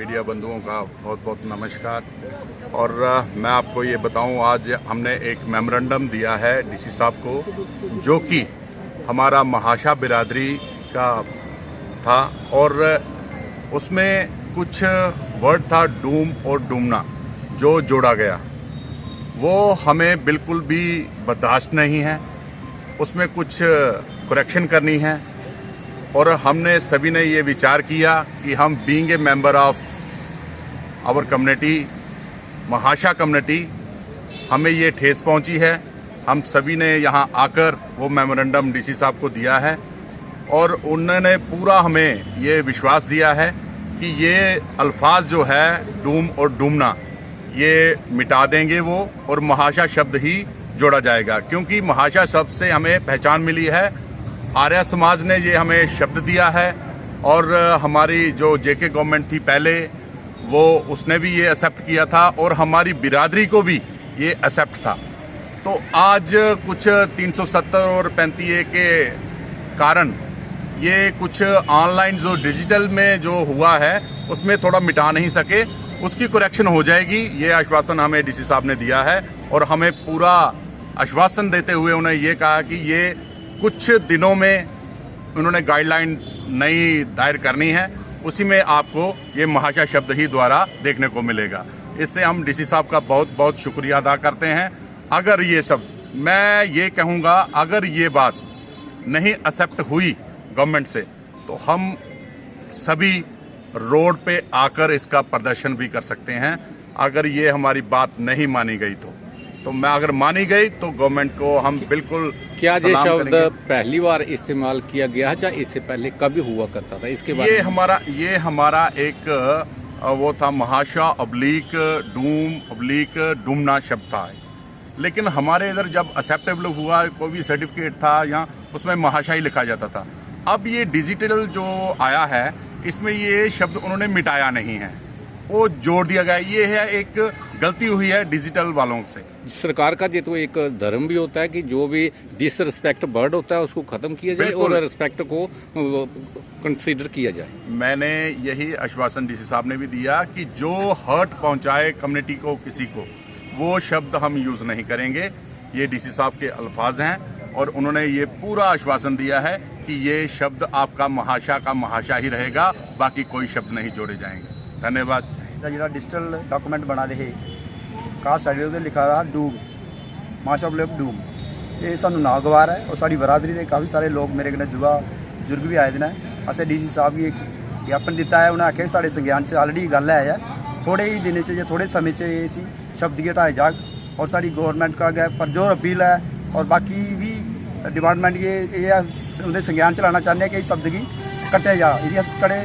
Media बंधुओं का बहुत बहुत नमस्कार। और मैं आपको ये बताऊं, आज हमने एक मेमोरेंडम दिया है डीसी साहब को, जो कि हमारा महाशा बिरादरी का था, और उसमें कुछ वर्ड था डूम और डूमना जो जोड़ा गया, वो हमें बिल्कुल भी बर्दाश्त नहीं है। उसमें कुछ करेक्शन करनी है, और हमने सभी ने ये विचार किया कि हम being a member of our community, Mahasha community, हमें ये ठेस पहुंची है। हम सभी ने यहाँ आकर वो मेमोरेंडम डीसी साहब को दिया है, और उन्होंने पूरा हमें ये विश्वास दिया है कि ये अल्फाज जो है डूम और डूमना, ये मिटा देंगे वो, और महाशा शब्द ही जोड़ा जाएगा। क्योंकि महाशा शब्द से हमें पहचान मिली है, आर्य समाज ने ये हमें शब्द दिया है, और हमारी जो जेके गवर्नमेंट थी पहले, वो उसने भी ये एक्सेप्ट किया था, और हमारी बिरादरी को भी ये एक्सेप्ट था। तो आज कुछ 370 और 35A के कारण ये कुछ ऑनलाइन जो डिजिटल में जो हुआ है उसमें थोड़ा मिटा नहीं सके, उसकी करेक्शन हो जाएगी। ये आश्वासन हमें डीसी साहब ने दिया है, और हमें पूरा आश्वासन देते हुए उन्होंने ये कहा कि ये कुछ दिनों में उन्होंने गाइडलाइन नई दायर करनी है, उसी में आपको ये महाशा शब्द ही द्वारा देखने को मिलेगा। इससे हम डीसी साहब का बहुत बहुत शुक्रिया अदा करते हैं। अगर ये सब, मैं ये कहूँगा, अगर ये बात नहीं एक्सेप्ट हुई गवर्नमेंट से, तो हम सभी रोड पे आकर इसका प्रदर्शन भी कर सकते हैं। अगर ये हमारी बात नहीं मानी गई तो मैं, अगर मानी गई तो गवर्नमेंट को हम बिल्कुल क्या ये सलाम शब्द करेंगे। पहली बार इस्तेमाल किया गया है या इससे पहले कभी हुआ करता था? इसके बारे में ये हमारा एक वो था, महाशा अब्लीक डूम अब्लीक डूमना शब्द था। लेकिन हमारे इधर जब एक्सेप्टेबल हुआ, कोई भी सर्टिफिकेट था या उसमें महाशा ही लिखा जाता था। अब ये डिजिटल जो आया है, इसमें ये शब्द उन्होंने मिटाया नहीं है, वो जोड़ दिया गया। ये है एक गलती हुई है डिजिटल वालों से। सरकार का ये तो एक धर्म भी होता है कि जो भी डिसरिस्पेक्ट वर्ड होता है उसको खत्म किया जाए और रिस्पेक्ट को कंसीडर किया जाए। मैंने यही आश्वासन डीसी साहब ने भी दिया कि जो हर्ट पहुंचाए कम्युनिटी को, किसी को, वो शब्द हम यूज़ नहीं करेंगे। ये डीसी साहब के अल्फाज हैं, और उन्होंने ये पूरा आश्वासन दिया है कि ये शब्द आपका महाशा का महाशा ही रहेगा, बाकी कोई शब्द नहीं जोड़े जाएंगे। धन्यवाद। ਜਿਹੜਾ ਡਿਜੀਟਲ ਡਾਕੂਮੈਂਟ ਬਣਾ ਰਹੇ ਕਾਸਟ ਸਰਟੀਫਿਕੇਟ 'ਤੇ ਲਿਖਾ ਰਹਾ ਡੂਮ, ਮਾਸ਼ਾ ਬਲਬ ਡੂਮ, ਇਹ ਸਾਨੂੰ ਨਾਗਵਾਰ ਹੈ। और ਸਾਡੀ ਬਰਾਦਰੀ ਦੇ ਕਾਫੀ ਸਾਰੇ ਲੋਕ ਮੇਰੇ ਕੋਲ जुवा ਬਜ਼ੁਰਗ ਵੀ ਆਏ ਦੇ ਨੇ। ਅਸੀਂ ਡੀਸੀ ਸਾਹਿਬ ਵੀ ਇੱਕ ਗਿਆਪਨ ਦਿੱਤਾ ਹੈ, ਉਹਨਾਂ ਆਖਿਆ ਸਾਡੇ ਸੰਗਿਆਨ 'ਚ ਆਲਰੇਡੀ ਗੱਲ ਹੈ, ਥੋੜੇ ਹੀ ਦਿਨ 'ਚ ਜਾਂ ਥੋੜੇ ਸਮੇਂ 'ਚ ਇਹ ਸੀ शब्द की हटाए जाग। और साड़ी गवर्नमेंट का गया पर जो अपील है, और बाकी भी डिपार्टमेंट ये उन्हें संज्ञान च लाना चाहते हैं कि इस शब्द की कटे जा, ये कड़े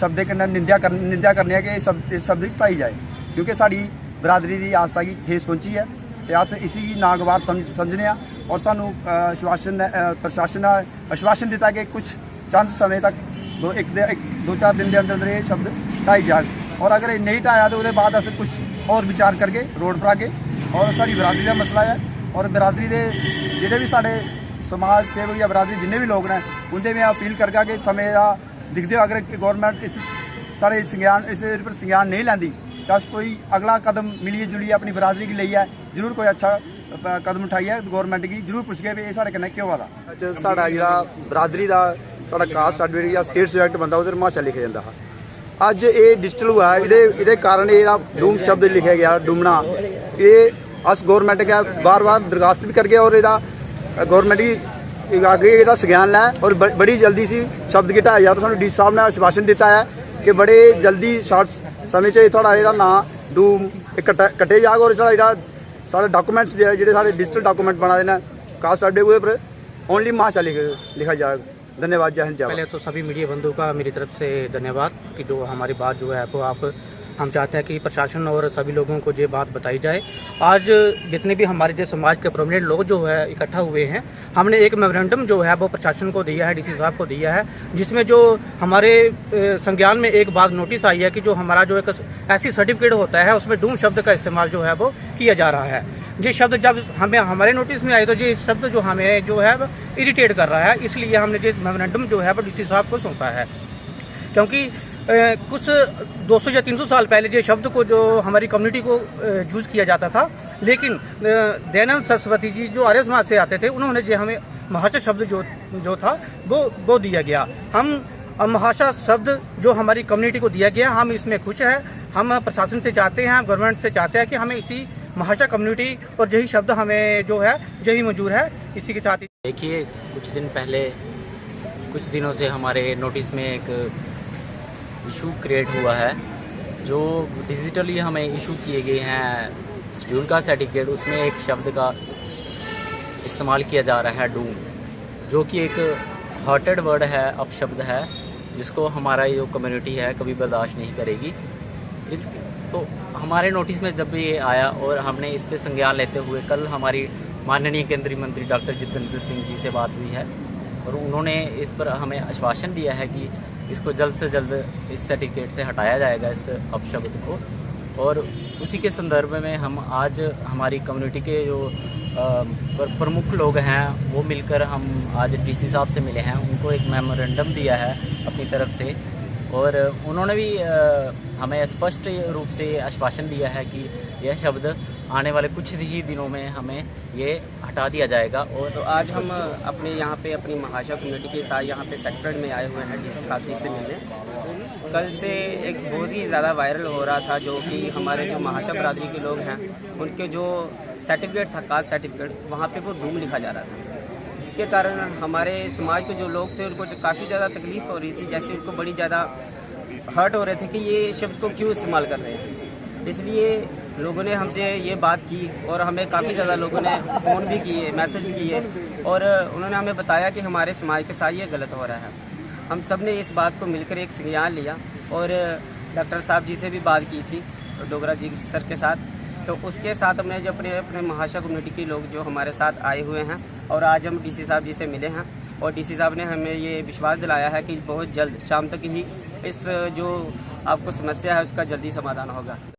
शब्द के निंदा करने है कि इस शब्द की हटाई जाए, क्योंकि साड़ी बरादरी की आस्था की ठेस पहुँची है। तो अस इसी नागवार समझने, और सानू प्रशासन ने आश्वासन दिता कि कुछ चंद समय तक दो चार दिन के अंदर अंदर ये शब्द हटाई जाए। और अगर नहीं हटाया तो उसके बाद अस कुछ और विचार करके रोड पर आके, और साड़ी बरादरी का मसला है, और बरादरी के जोड़े भी साढ़े समाज सेवक या बरादरी जिन्हें भी लोग हैं, उनसे मैं अपील करके कि समय का दिखते हो, अगर गवर्नमेंट इस साढ़े संज्ञान इस पर संज्ञान नहीं लैंदी, तो कोई अगला कदम मिलिए जुलिए अपनी बरादरी की ਲਈ है, जरूर कोई अच्छा कदम उठाइए गवर्नमेंट की, जरूर पुछ के भी ये साढ़े कन्नै क्यों होआ दा। साढ़ा जेह्ड़ा बरादरी का साढ़ा कास्ट सर्टिफिकेट या स्टेट सब्जैक्ट बनता उधर भाशा लिखा जाता है। अज ये डिजिटल हुआ है, ये कारण ये डूम शब्द लिखा गया डूमना, ये अस गौरमेंट के बार बार दरखास्त भी करके, और यदा गौरमेंट की आगे ये संज्ञान लै, और बड़ी जल्दी सी शब्द की हटाया जाए। तो डी साहब ने आश्वासन दिता है कि बड़े जल्दी शॉर्ट समय से थोड़ा जो ना डूम कटे जाग, और साढ़ा सारे डॉकूमेंट्स जो सारे डिजिटल डॉकूमेंट बना देना कास्ट सर्टिफिकेट पर ओनली महाशा लिखा जाए। धन्यवाद। जय हिंद। पहले तो सभी मीडिया बंधुओं का मेरी तरफ से धन्यवाद कि जो हमारी बात जो है वो हम चाहते हैं कि प्रशासन और सभी लोगों को ये बात बताई जाए। आज जितने भी हमारे जो समाज के प्रोमिनेंट लोग जो है इकट्ठा हुए हैं, हमने एक मेमोरेंडम जो है वो प्रशासन को दिया है, डीसी साहब को दिया है, जिसमें जो हमारे संज्ञान में एक बात नोटिस आई है कि जो हमारा जो एक ऐसी सर्टिफिकेट होता है उसमें डूम शब्द का इस्तेमाल जो है वो किया जा रहा है। ये शब्द जब हमारे नोटिस में आए तो ये शब्द जो हमें जो है इरिटेट कर रहा है, इसलिए हमने ये मेमोरेंडम जो है वो डीसी साहब को सौंपा है। क्योंकि कुछ 200 या 300 साल पहले जो शब्द को जो हमारी कम्युनिटी को यूज़ किया जाता था, लेकिन दयानंद सरस्वती जी जो आर्य समाज से आते थे, उन्होंने जो हमें महाशा शब्द जो था वो दिया गया। हम महाशा शब्द जो हमारी कम्युनिटी को दिया गया, हम इसमें खुश हैं। हम प्रशासन से चाहते हैं, हम गवर्नमेंट से चाहते हैं कि हमें इसी महाशा कम्युनिटी और यही शब्द हमें जो है यही मंजूर है। इसी के साथ ही देखिए, कुछ दिनों से हमारे नोटिस में एक इशू क्रिएट हुआ है, जो डिजिटली हमें इशू किए गए हैं शेड्यूल का सर्टिफिकेट। उसमें एक शब्द का इस्तेमाल किया जा रहा है डूम, जो कि एक हॉटेड वर्ड है, अपशब्द है, जिसको हमारा जो कम्युनिटी है कभी बर्दाश्त नहीं करेगी। तो हमारे नोटिस में जब ये आया और हमने इस पे संज्ञान लेते हुए कल हमारी माननीय केंद्रीय मंत्री डॉक्टर जितेंद्र सिंह जी से बात हुई है और उन्होंने इस पर हमें आश्वासन दिया है कि इसको जल्द से जल्द इस सर्टिफिकेट से हटाया जाएगा, इस अपशब्द को। और उसी के संदर्भ में हम आज हमारी कम्युनिटी के जो प्रमुख लोग हैं वो मिलकर हम आज डीसी साहब से मिले हैं, उनको एक मेमोरेंडम दिया है अपनी तरफ से और उन्होंने भी हमें स्पष्ट रूप से आश्वासन दिया है कि यह शब्द आने वाले कुछ ही दिनों में हमें ये हटा दिया जाएगा। और तो आज हम अपने यहाँ पे अपनी महाशा कम्युनिटी के साथ यहाँ पे सेक्टर में आए हुए हैं डीसी साहब जी से मिलने। कल से एक बहुत ही ज़्यादा वायरल हो रहा था, जो कि हमारे जो महाशा बरादरी के लोग हैं उनके जो सर्टिफिकेट था, कास्ट सर्टिफिकेट, वहाँ पे वो डूम लिखा जा रहा था, जिसके कारण हमारे समाज के जो लोग थे उनको काफ़ी ज़्यादा तकलीफ़ हो रही थी। जैसे उनको बड़ी ज़्यादा हर्ट हो रहे थे कि ये शब्द को क्यों इस्तेमाल कर रहे हैं। इसलिए लोगों ने हमसे ये बात की और हमें काफ़ी ज़्यादा लोगों ने फ़ोन भी किए, मैसेज भी किए और उन्होंने हमें बताया कि हमारे समाज के साथ ये गलत हो रहा है। हम सब ने इस बात को मिलकर एक संज्ञान लिया और डॉक्टर साहब जी से भी बात की थी, डोगरा जी सर के साथ। तो उसके साथ हमने जो अपने महाशा कम्युनिटी के लोग जो हमारे साथ आए हुए हैं और आज हम डीसी साहब जी से मिले हैं और डीसी साहब ने हमें ये विश्वास दिलाया है कि बहुत जल्द शाम तक ही इस जो आपको समस्या है उसका जल्दी समाधान होगा।